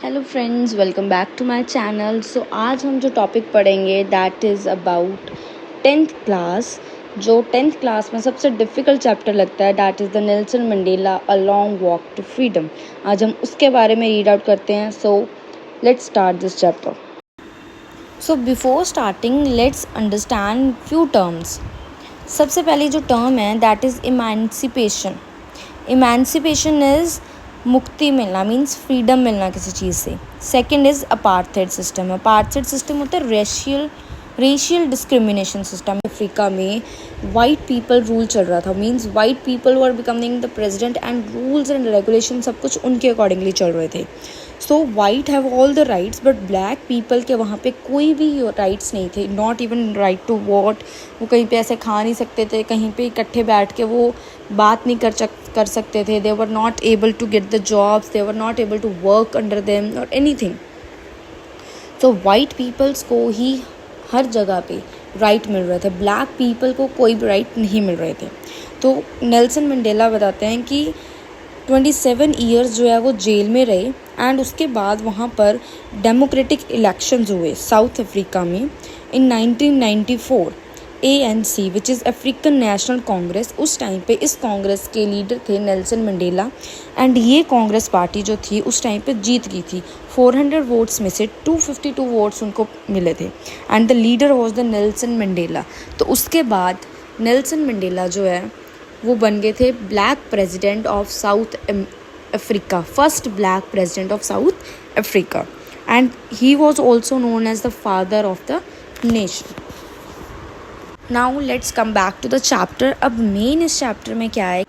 Hello friends, welcome back to my channel. So आज हम जो टॉपिक पढ़ेंगे that is about 10th class. जो 10th क्लास में सबसे डिफ़िकल्ट चैप्टर लगता है that is the Nelson Mandela a long walk to freedom. आज हम उसके बारे में रीड आउट करते हैं। So let's start this chapter. So before starting let's understand few terms. सबसे पहली जो टर्म है that is emancipation. Emancipation is मुक्ति मिलना, मीन्स फ्रीडम मिलना किसी चीज़ से। Second is apartheid system. Apartheid system होता है रेशियल डिस्क्रिमिनेशन सिस्टम। अफ्रीका में वाइट पीपल रूल चल रहा था, means white people were becoming the president and rules and regulation सब कुछ उनके अकॉर्डिंगली चल रहे थे। So white have all the rights but black people के वहाँ पे कोई भी राइट्स नहीं थे, not even right to vote. वो कहीं पे ऐसे खा नहीं सकते थे, कहीं पे इकट्ठे बैठ के वो बात नहीं कर सकते थे। They were not able to get the jobs, they were not able to work under them और एनीथिंग। तो वाइट पीपल्स को ही हर जगह पे राइट मिल रहे थे, ब्लैक पीपल को कोई भी राइट नहीं मिल रहे थे। तो नेल्सन मंडेला बताते हैं कि 27 ईयर्स जो है वो जेल में रहे एंड उसके बाद वहाँ पर डेमोक्रेटिक इलेक्शंस हुए साउथ अफ्रीका में इन 1994। ANC which is African national Congress, उस टाइम पे इस कांग्रेस के लीडर थे नेल्सन मंडेला एंड ये कांग्रेस पार्टी जो थी उस टाइम पे जीत गई थी। 400 वोट्स में से 252 वोट्स उनको मिले थे and the leader was the Nelson Mandela. तो उसके बाद नेल्सन मंडेला जो है वो बन गए थे black president of South Africa, first black president of South Africa and he was also known as the father of the nation. Now let's come back to the chapter. अब main इस chapter में क्या है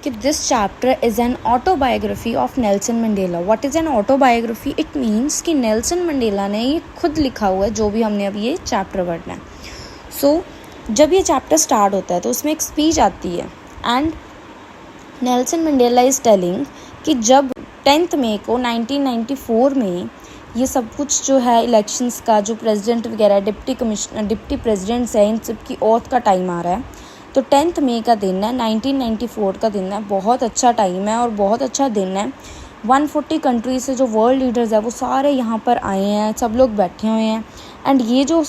कि this chapter is an autobiography of Nelson Mandela. What is an autobiography? It means कि Nelson Mandela ने ये खुद लिखा हुआ है जो भी हमने अभी ये चैप्टर पढ़ना है। सो जब ये चैप्टर स्टार्ट होता है तो उसमें एक स्पीच आती है and Nelson Mandela is telling कि जब 10 मई को 1994 में ये सब कुछ जो है इलेक्शंस का जो प्रेसिडेंट वगैरह डिप्टी प्रेसिडेंट्स हैं इन सब की ऑथ का टाइम आ रहा है, तो 10 मई का दिन है, 1994 का दिन है। बहुत अच्छा टाइम है और बहुत अच्छा दिन है। 140 कंट्री से जो वर्ल्ड लीडर्स है वो सारे यहाँ पर आए हैं, सब लोग बैठे हुए हैं एंड ये जो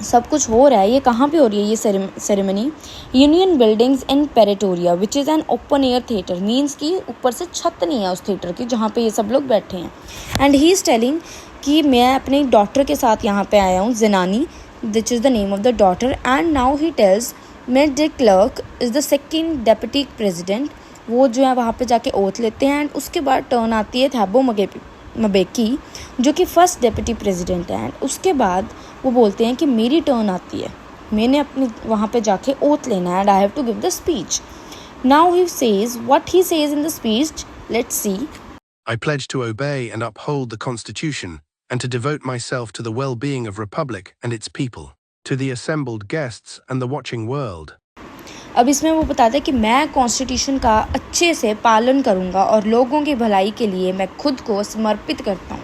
सब कुछ हो रहा है ये कहाँ पे हो रही है ये ceremony? Union buildings in Pretoria which is an open air theatre, means कि ऊपर से छत नहीं है उस थिएटर की जहाँ पे ये सब लोग बैठे हैं। एंड ही इज़ टेलिंग कि मैं अपनी डॉटर के साथ यहाँ पे आया हूँ, Zenani which is the name of the daughter. And now he tells मैं de Klerk is the second deputy president. वो जो है वहाँ पे जाके ओथ लेते हैं एंड उसके बाद टर्न आती है थैबो मबेकी जो कि फर्स्ट डेप्यूटी प्रेसिडेंट है एंड उसके बाद वो बोलते हैं कि मेरी टर्न आती है, मैंने अपनी वहाँ पे जाके ओथ लेना है and I have to give the speech. Now he says what he says in the speech, let's see. I pledge to obey and uphold the Constitution and to devote myself to the well-being of Republic and its people, to the assembled guests and the watching world. अब इसमें वो बताते हैं कि मैं constitution का अच्छे से पालन करूँगा और लोगों की भलाई के लिए मैं खुद को समर्पित करता हूँ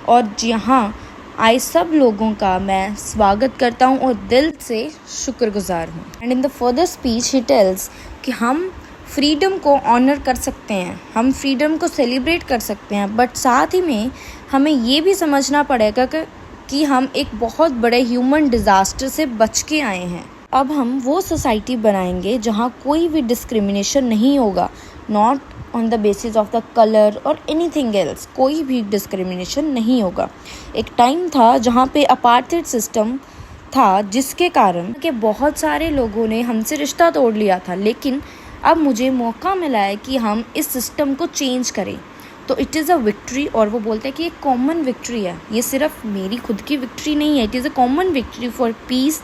और यहाँ आए सब लोगों का मैं स्वागत करता हूँ और दिल से शुक्रगुजार हूँ। And in the further speech he tells कि हम फ्रीडम को ऑनर कर सकते हैं, हम फ्रीडम को सेलिब्रेट कर सकते हैं, बट साथ ही में हमें ये भी समझना पड़ेगा कि हम एक बहुत बड़े ह्यूमन डिज़ास्टर से बच के आए हैं। अब हम वो सोसाइटी बनाएंगे जहाँ कोई भी डिस्क्रिमिनेशन नहीं होगा, not on the basis of the colour और एनीथिंग एल्स, कोई भी डिस्क्रिमिनेशन नहीं होगा। एक टाइम था जहाँ पे अपार्थाइड सिस्टम था जिसके कारण कि बहुत सारे लोगों ने हमसे रिश्ता तोड़ लिया था, लेकिन अब मुझे मौका मिला है कि हम इस सिस्टम को चेंज करें। तो इट इज़ अ विक्ट्री और वो बोलते हैं कि एक कॉमन विक्ट्री है, ये सिर्फ मेरी खुद की विक्ट्री नहीं है, it is a common victory for piece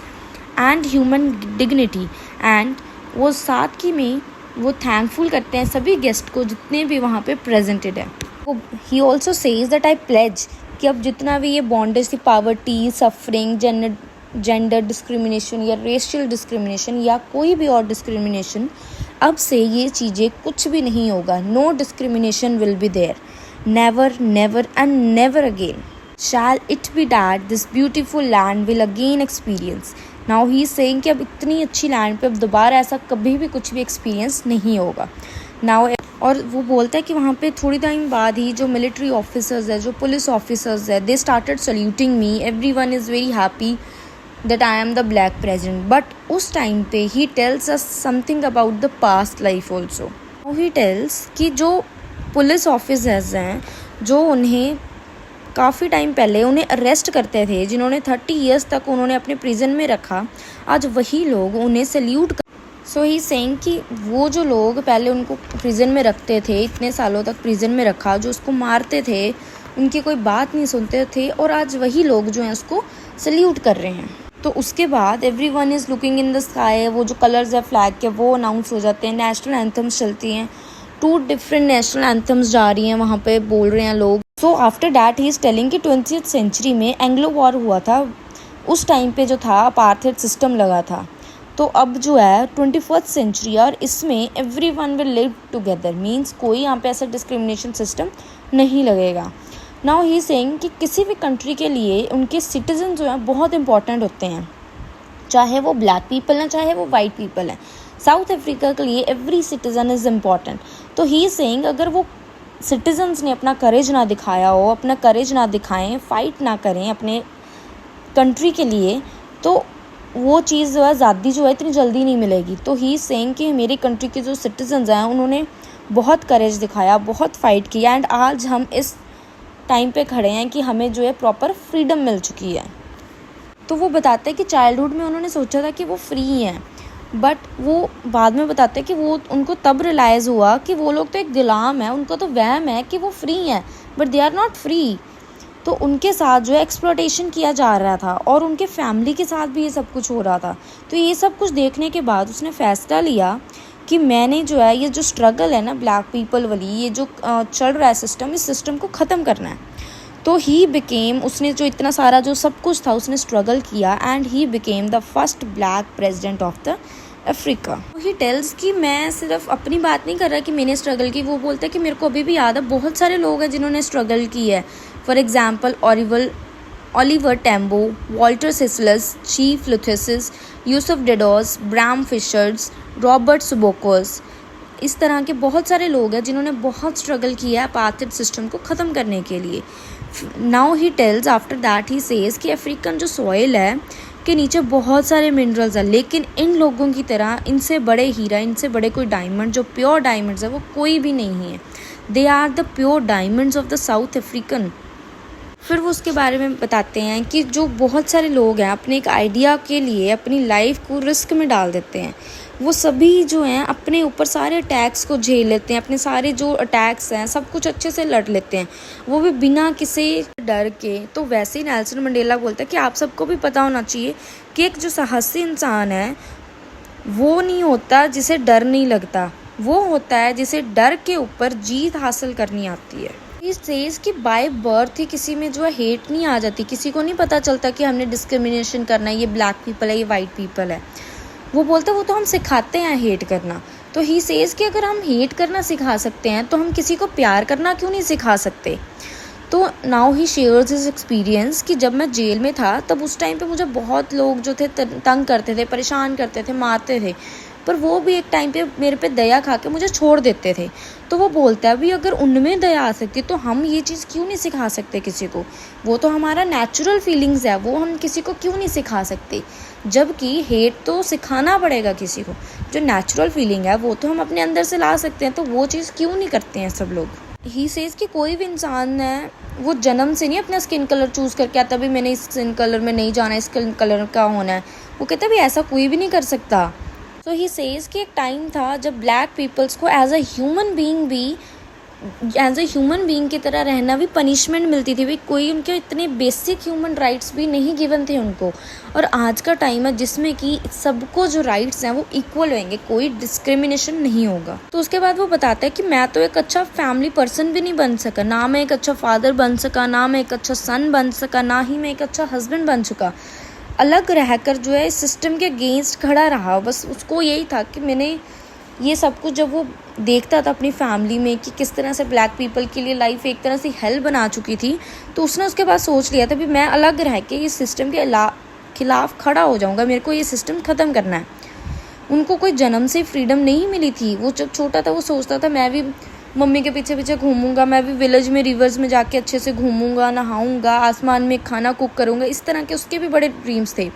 and human dignity. And वो साथ ही में वो थैंकफुल करते हैं सभी गेस्ट को जितने भी वहाँ पे प्रेजेंटेड है। He also says that I pledge कि अब जितना भी ये बॉन्डेज थी, पावर्टी, सफरिंग, जेंडर डिस्क्रिमिनेशन या रेशियल डिस्क्रिमिनेशन या कोई भी और डिस्क्रिमिनेशन, अब से ये चीज़ें कुछ भी नहीं होगा। No discrimination will be there, never never and never again shall it be that this beautiful land will again experience. Now he is saying कि अब इतनी अच्छी लैंड पे अब दोबारा ऐसा कभी भी कुछ भी एक्सपीरियंस नहीं होगा। नाउ और वो बोलता है कि वहाँ पे थोड़ी टाइम बाद ही जो मिलिट्री ऑफिसर्स है, जो पुलिस ऑफिसर्स है, they started saluting me, everyone is very happy that I am the black president. But उस टाइम पे he tells us something about the past life also. He tells कि जो police officers हैं, जो उन्हें काफ़ी time पहले उन्हें अरेस्ट करते थे, जिन्होंने 30 ईयर्स तक उन्होंने अपने प्रिजन में रखा, आज वही लोग उन्हें सल्यूट कर. सो ही सेइंग कि वो जो लोग पहले उनको प्रिजन में रखते थे, इतने सालों तक प्रिजन में रखा, जो उसको मारते थे, उनकी कोई बात नहीं सुनते थे, और आज वही लोग जो हैं उसको सल्यूट कर रहे हैं. तो उसके बाद everyone is looking in the sky, वो जो कलर्स है फ्लैग के वो अनाउंस हो जाते हैं, नेशनल एंथम्स चलती हैं, 2 डिफरेंट नेशनल एंथम्स जा रही हैं, वहाँ पे बोल रहे हैं लोग. So after that he is telling कि 20th सेंचुरी में एंग्लो वॉर हुआ था, उस टाइम पे जो था अपार्थाइड सिस्टम लगा था. तो अब जो है 21st सेंचुरी, और इसमें everyone will live together, means कोई यहाँ पे ऐसा डिस्क्रिमिनेशन सिस्टम नहीं लगेगा. नाउ ही सेइंग कि किसी भी कंट्री के लिए उनके सिटीजन जो हैं बहुत इंपॉर्टेंट होते हैं, चाहे वो ब्लैक पीपल हैं, चाहे वो वाइट पीपल हैं. साउथ अफ्रीका के लिए एवरी सिटीज़न इज़ इम्पॉर्टेंट. तो ही सेइंग अगर वो सिटीजन्स ने अपना करेज ना दिखाया हो, अपना करेज ना दिखाएं, फाइट ना करें अपने कंट्री के लिए, तो वो चीज़ जो है आज़ादी जो है इतनी जल्दी नहीं मिलेगी. तो ही सेइंग कि मेरी कंट्री के जो सिटीजन्स हैं उन्होंने बहुत करेज दिखाया, बहुत फ़ाइट किया, एंड आज हम इस टाइम पे खड़े हैं कि हमें जो है प्रॉपर फ्रीडम मिल चुकी है. तो वो बताते हैं कि चाइल्डहुड में उन्होंने सोचा था कि वो फ्री हैं, बट वो बाद में बताते हैं कि वो उनको तब रियलाइज़ हुआ कि वो लोग तो एक गुलाम है, उनको तो वहम है कि वो फ्री हैं, but they are not free. तो उनके साथ जो है एक्सप्लॉयटेशन किया जा रहा था, और उनके फैमिली के साथ भी ये सब कुछ हो रहा था. तो ये सब कुछ देखने के बाद उसने फ़ैसला लिया कि मैंने जो है ये जो स्ट्रगल है ना ब्लैक पीपल वाली, ये जो चल रहा है सिस्टम, इस सिस्टम को ख़त्म करना है. तो ही बिकेम, उसने जो इतना सारा जो सब कुछ था उसने स्ट्रगल किया, and he became the first black president of the Africa. He tells कि मैं सिर्फ अपनी बात नहीं कर रहा कि मैंने स्ट्रगल की, वो बोलता है कि मेरे को अभी भी याद है बहुत सारे लोग हैं जिन्होंने स्ट्रगल की है. For example Oliver Tambo, Walter Sisulu, chief Luthuli, Yusuf Dadoo, Bram Fischers, Robert Sobukwe. इस तरह के बहुत सारे लोग हैं जिन्होंने बहुत स्ट्रगल किया है अपार्थाइड सिस्टम को ख़त्म करने के लिए. Now he tales after that he says कि अफ्रीकन जो सॉइल है के नीचे बहुत सारे मिनरल्स हैं, लेकिन इन लोगों की तरह इनसे बड़े हीरा, इनसे बड़े कोई डायमंड, जो प्योर डायमंड्स है वो कोई भी नहीं है. They are the pure diamonds of the South African. फिर वो उसके बारे में बताते हैं कि जो बहुत सारे लोग हैं अपने एक आइडिया के लिए अपनी लाइफ को रिस्क में डाल देते हैं, वो सभी जो हैं अपने ऊपर सारे अटैक्स को झेल लेते हैं, अपने सारे जो अटैक्स हैं सब कुछ अच्छे से लड़ लेते हैं, वो भी बिना किसी डर के. तो वैसे ही नेल्सन मंडेला बोलता है कि आप सबको भी पता होना चाहिए कि एक जो साहसी इंसान है वो नहीं होता जिसे डर नहीं लगता, वो होता है जिसे डर के ऊपर जीत हासिल करनी आती है. इस सेज कि बाय बर्थ ही किसी में जो है हेट नहीं आ जाती, किसी को नहीं पता चलता कि हमने डिस्क्रिमिनेशन करना है, ये ब्लैक पीपल है, ये वाइट पीपल है. वो बोलता है वो तो हम सिखाते हैं हेट करना. तो ही सेज कि अगर हम हेट करना सिखा सकते हैं तो हम किसी को प्यार करना क्यों नहीं सिखा सकते. तो now he shares his experience कि जब मैं जेल में था तब उस टाइम पे मुझे बहुत लोग जो थे तंग करते थे, परेशान करते थे, मारते थे, पर वो भी एक टाइम पे मेरे पे दया खा के मुझे छोड़ देते थे. तो वो बोलता है भी अगर उनमें दया आ सकती तो हम ये चीज़ क्यों नहीं सिखा सकते किसी को. वो तो हमारा नेचुरल फीलिंग्स है, वो हम किसी को क्यों नहीं सिखा सकते. जबकि हेट तो सिखाना पड़ेगा किसी को, जो नेचुरल फीलिंग है वो तो हम अपने अंदर से ला सकते हैं, तो वो चीज़ क्यों नहीं करते हैं सब लोग. ही सेज कि कोई भी इंसान है वो जन्म से नहीं अपना स्किन कलर चूज़ करके आता भी मैंने इस स्किन कलर में नहीं जाना, इस स्किन कलर का होना है. वो कहता भी ऐसा कोई भी नहीं कर सकता. तो ही सेज कि एक टाइम था जब ब्लैक पीपल्स को एज अ ह्यूमन बीइंग की तरह रहना भी पनिशमेंट मिलती थी. भी कोई उनके इतने बेसिक ह्यूमन राइट्स भी नहीं गिवन थे उनको. और आज का टाइम है जिसमें कि सबको जो राइट्स हैं वो इक्वल होंगे, कोई डिस्क्रिमिनेशन नहीं होगा. तो उसके बाद वो बताता है कि मैं तो एक अच्छा फैमिली पर्सन भी नहीं बन सका, ना मैं एक अच्छा फादर बन सका, ना मैं एक अच्छा सन बन सका, ना ही मैं एक अच्छा हस्बैंड बन चुका. अलग रहकर जो है इस सिस्टम के अगेंस्ट खड़ा रहा. बस उसको यही था कि मैंने ये सब कुछ जब वो देखता था अपनी फैमिली में कि किस तरह से ब्लैक पीपल के लिए लाइफ एक तरह से हेल बना चुकी थी, तो उसने उसके बाद सोच लिया था भी मैं अलग रह के इस सिस्टम के खिलाफ खड़ा हो जाऊंगा, मेरे को ये सिस्टम ख़त्म करना है. उनको कोई जन्म से फ्रीडम नहीं मिली थी। वो जब छोटा था वो सोचता था मैं भी मम्मी के पीछे पीछे घूमूंगा, मैं भी विलेज में रिवर्स में जाके अच्छे से घूमूंगा, नहाऊंगा, आसमान में खाना कुक करूंगा, इस तरह के उसके भी बड़े ड्रीम्स थे।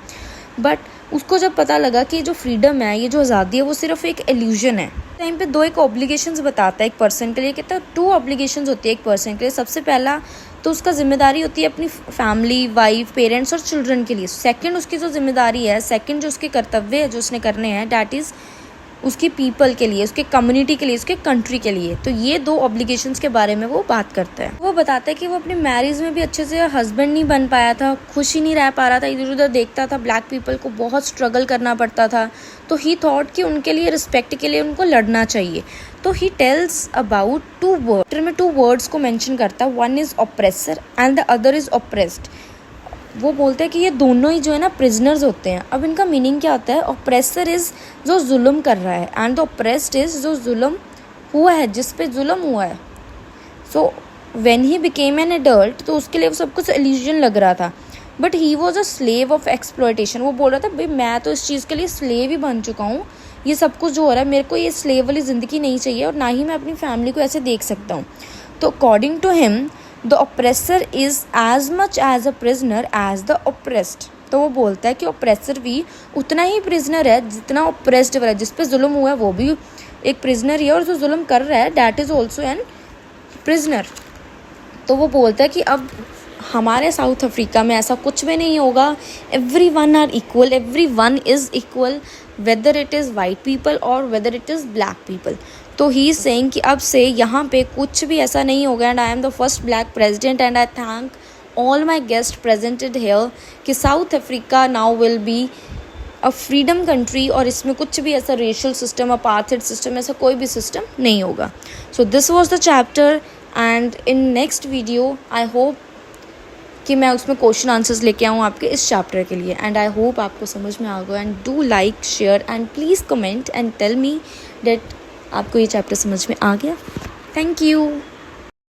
बट उसको जब पता लगा कि जो फ्रीडम है, ये जो आज़ादी है, वो सिर्फ एक इल्यूजन है। टाइम पे दो एक ऑब्लिगेशंस बताता है एक पर्सन के लिए, कहता है 2 ऑब्लिगेशंस होती है एक पर्सन के लिए। सबसे पहला तो उसका जिम्मेदारी होती है अपनी फैमिली, वाइफ, पेरेंट्स और चिल्ड्रन के लिए। सेकंड उसकी जो जिम्मेदारी है, सेकंड जो उसके कर्तव्य है जो उसने करने हैं, डैट इज़ उसकी पीपल के लिए, उसके कम्युनिटी के लिए, उसके कंट्री के लिए। तो ये 2 ऑब्लिगेशंस के बारे में वो बात करता है। वो बताता है कि वो अपनी मैरिज में भी अच्छे से हस्बैंड नहीं बन पाया था, खुश ही नहीं रह पा रहा था, इधर उधर देखता था, ब्लैक पीपल को बहुत स्ट्रगल करना पड़ता था। तो ही थॉट कि उनके लिए रिस्पेक्ट के लिए उनको लड़ना चाहिए। तो ही टेल्स अबाउट 2 वर्ड में 2 वर्ड्स को मेंशन करता है, one is oppressor and the other is oppressed. वो बोलते हैं कि ये दोनों ही जो है ना प्रिजनर्स होते हैं। अब इनका मीनिंग क्या होता है? ऑप्रेसर इज़ जो जुल्म कर रहा है एंड द ऑप्रेस्ड इज़ जो जुल्म हुआ है, जिस पे जुल्म हुआ है। So when he became an adult, तो उसके लिए वो सब कुछ इल्यूजन लग रहा था, but he was a slave of exploitation. वो बोल रहा था भाई मैं तो इस चीज़ के लिए स्लेव ही बन चुका हूँ, ये सब कुछ जो हो रहा है, मेरे को ये स्लेव वाली ज़िंदगी नहीं चाहिए और ना ही मैं अपनी फैमिली को ऐसे देख सकता हूँ। तो according to him the oppressor is as much as a prisoner as the oppressed. तो वो बोलता है कि ऑप्रेसर भी उतना ही प्रिजनर है जितना ऑप्रेस्ड वाला है, जिस पे जुल्म हुआ है वो भी एक प्रिजनर ही है, और जो जुल्म कर रहा है that is also an prisoner. तो वो बोलता है कि अब हमारे साउथ अफ्रीका में ऐसा कुछ भी नहीं होगा, everyone are equal, everyone is equal, whether it is white people और whether it is black people. तो ही इज़ सेइंग कि अब से यहाँ पे कुछ भी ऐसा नहीं होगा। And I am the first black president and I thank all my guest presented here कि South Africa now will be a freedom country, और इसमें कुछ भी ऐसा रेशियल सिस्टम, अपार्थाइड सिस्टम, ऐसा कोई भी सिस्टम नहीं होगा। So this was the chapter and in next video I hope कि मैं उसमें क्वेश्चन आंसर्स लेके आऊँ आपके इस चैप्टर के लिए। एंड आई होप आपको समझ में आ गया। And do like, share and please comment and tell me that आपको ये चैप्टर समझ में आ गया। Thank you.